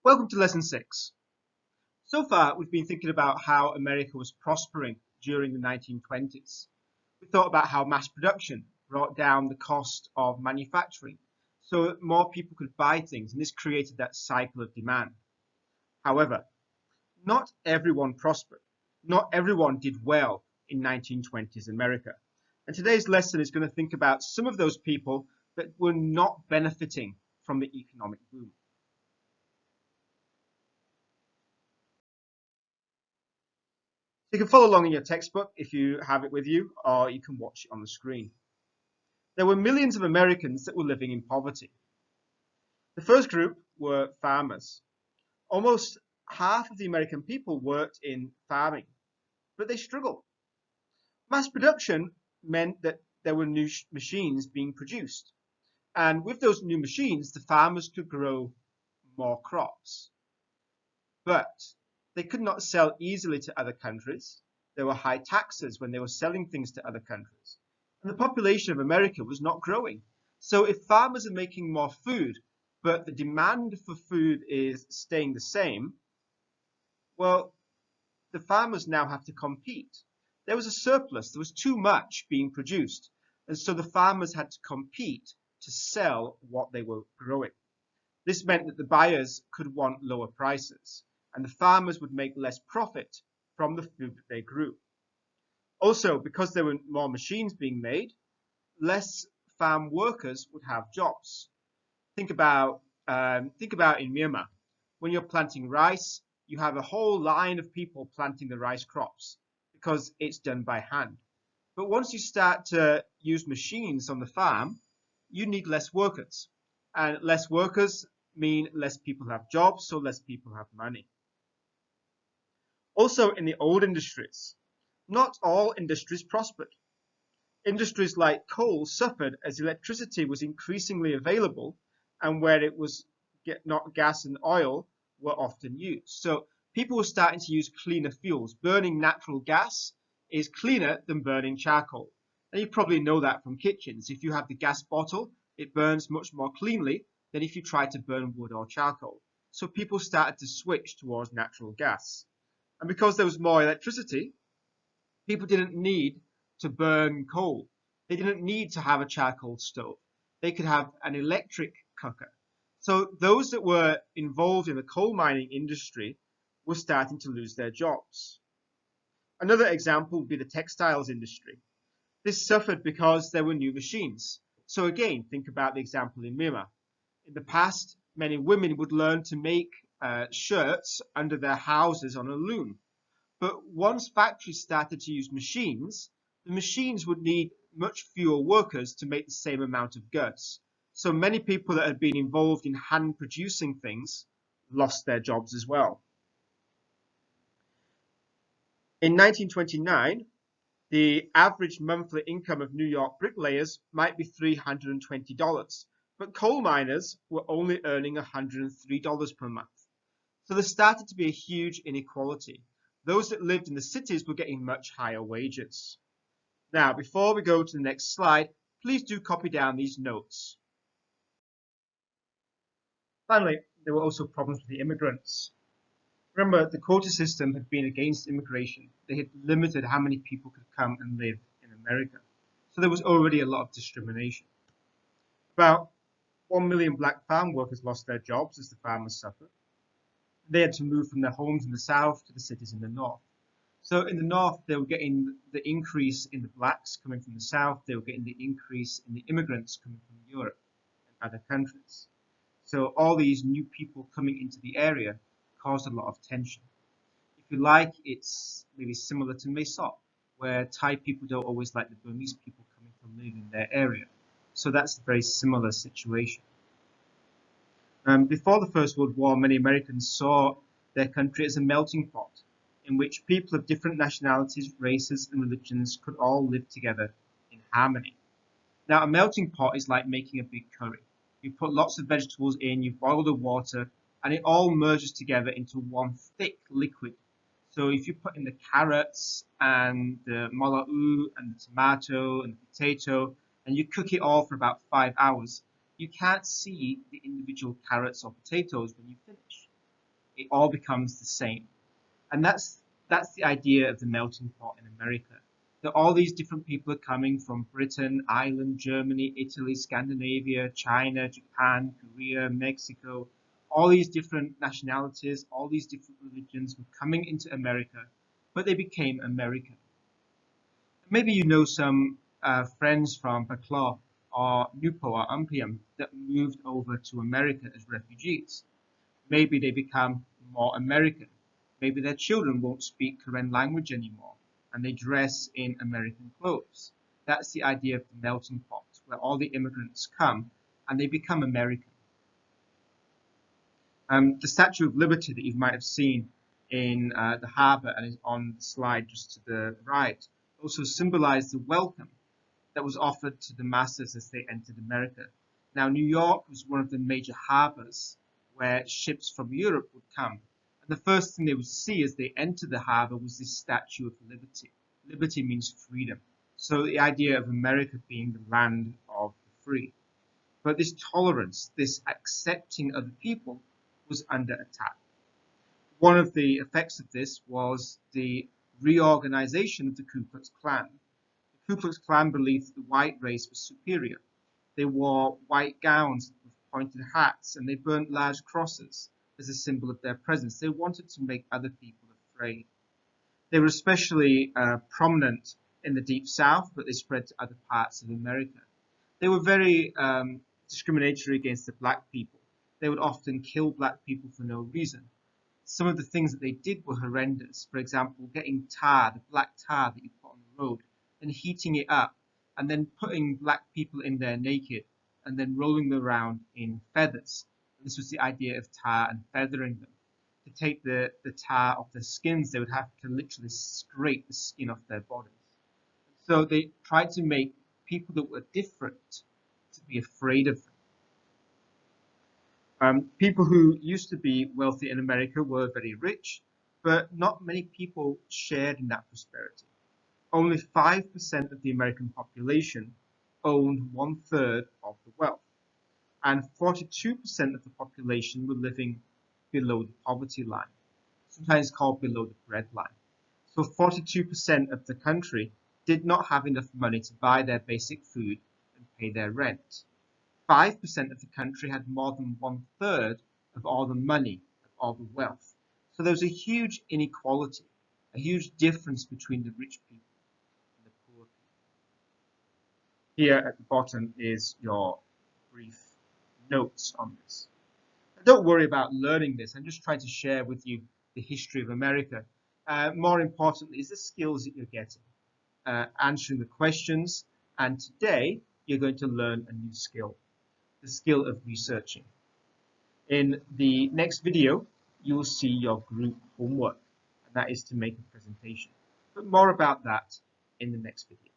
Welcome to Lesson 6. So far, we've been thinking about how America was prospering during the 1920s. We thought about how mass production brought down the cost of manufacturing so that more people could buy things, and this created that cycle of demand. However, not everyone prospered. Not everyone did well in 1920s America. And today's lesson is going to think about some of those people that were not benefiting from the economic boom. You can follow along in your textbook if you have it with you, or you can watch it on the screen. There were millions of Americans that were living in poverty. The first group were farmers. Almost half of the American people worked in farming, but they struggled. Mass production meant that there were new machines being produced. And with those new machines, the farmers could grow more crops. But they could not sell easily to other countries. There were high taxes when they were selling things to other countries. And the population of America was not growing. So if farmers are making more food, but the demand for food is staying the same, well, the farmers now have to compete. There was a surplus, there was too much being produced. And so the farmers had to compete to sell what they were growing. This meant that the buyers could want lower prices, and the farmers would make less profit from the food that they grew. Also, because there were more machines being made, less farm workers would have jobs. Think about in Myanmar, when you're planting rice, you have a whole line of people planting the rice crops because it's done by hand. But once you start to use machines on the farm, you need less workers, and less workers mean less people have jobs, so less people have money. Also, in the old industries, not all industries prospered. Industries like coal suffered as electricity was increasingly available, and where it was not gas and oil were often used. So people were starting to use cleaner fuels. Burning natural gas is cleaner than burning charcoal. And you probably know that from kitchens. If you have the gas bottle, it burns much more cleanly than if you try to burn wood or charcoal. So people started to switch towards natural gas. And because there was more electricity, people didn't need to burn coal. They didn't need to have a charcoal stove. They could have an electric cooker. So those that were involved in the coal mining industry were starting to lose their jobs. Another example would be the textiles industry. This suffered because there were new machines. So again, think about the example in Myanmar. In the past, many women would learn to make shirts under their houses on a loom. But once factories started to use machines, the machines would need much fewer workers to make the same amount of goods. So many people that had been involved in hand producing things lost their jobs as well. In 1929, the average monthly income of New York bricklayers might be $320, but coal miners were only earning $103 per month. So there started to be a huge inequality. Those that lived in the cities were getting much higher wages. Now, before we go to the next slide, please do copy down these notes. Finally, there were also problems with the immigrants. Remember, the quota system had been against immigration. They had limited how many people could come and live in America. So there was already a lot of discrimination. About 1 million black farm workers lost their jobs as the farmers suffered. They had to move from their homes in the south to the cities in the north. So in the north, they were getting the increase in the blacks coming from the south. They were getting the increase in the immigrants coming from Europe and other countries. So all these new people coming into the area caused a lot of tension. If you like, it's maybe similar to Mae Sot, where Thai people don't always like the Burmese people coming to live in their area. So that's a very similar situation. Before the First World War, many Americans saw their country as a melting pot in which people of different nationalities, races, and religions could all live together in harmony. Now, a melting pot is like making a big curry. You put lots of vegetables in, you boil the water, and it all merges together into one thick liquid. So if you put in the carrots and the molau and the tomato and the potato, and you cook it all for about 5 hours, you can't see the individual carrots or potatoes when you finish. it all becomes the same. And that's the idea of the melting pot in America. That all these different people are coming from Britain, Ireland, Germany, Italy, Scandinavia, China, Japan, Korea, Mexico. All these different nationalities, all these different religions were coming into America, but they became American. Maybe you know some friends from Baklava or Nupo or Umpium that moved over to America as refugees. Maybe they become more American. Maybe their children won't speak Karen language anymore and they dress in American clothes. That's the idea of the melting pot, where all the immigrants come and they become American. The Statue of Liberty that you might have seen in the harbour and is on the slide just to the right also symbolized the welcome that was offered to the masses as they entered America. Now, New York was one of the major harbors where ships from Europe would come. And the first thing they would see as they entered the harbor was this Statue of Liberty. Liberty means freedom. So the idea of America being the land of the free. But this tolerance, this accepting of the people, was under attack. One of the effects of this was the reorganization of the Ku Klux Klan. The Ku Klux Klan believed that the white race was superior. They wore white gowns with pointed hats and they burnt large crosses as a symbol of their presence. They wanted to make other people afraid. They were especially prominent in the Deep South, but they spread to other parts of America. They were very discriminatory against the black people. They would often kill black people for no reason. Some of the things that they did were horrendous. For example, getting tar, the black tar that you put on the road, and heating it up, and then putting black people in there naked, and then rolling them around in feathers. And this was the idea of tar and feathering them. To take the tar off their skins, they would have to literally scrape the skin off their bodies. So they tried to make people that were different to be afraid of them. People who used to be wealthy in America were very rich, but not many people shared in that prosperity. Only 5% of the American population owned 1/3 of the wealth, and 42% of the population were living below the poverty line, sometimes called below the breadline. So 42% of the country did not have enough money to buy their basic food and pay their rent. 5% of the country had more than 1/3 of all the money, of all the wealth. So there was a huge inequality, a huge difference between the rich people and the poor people. Here at the bottom is your brief notes on this. Now, don't worry about learning this. I'm just trying to share with you the history of America. More importantly is the skills that you're getting, answering the questions, and today you're going to learn a new skill. The skill of researching. In the next video, you will see your group homework, and that is to make a presentation. But more about that in the next video.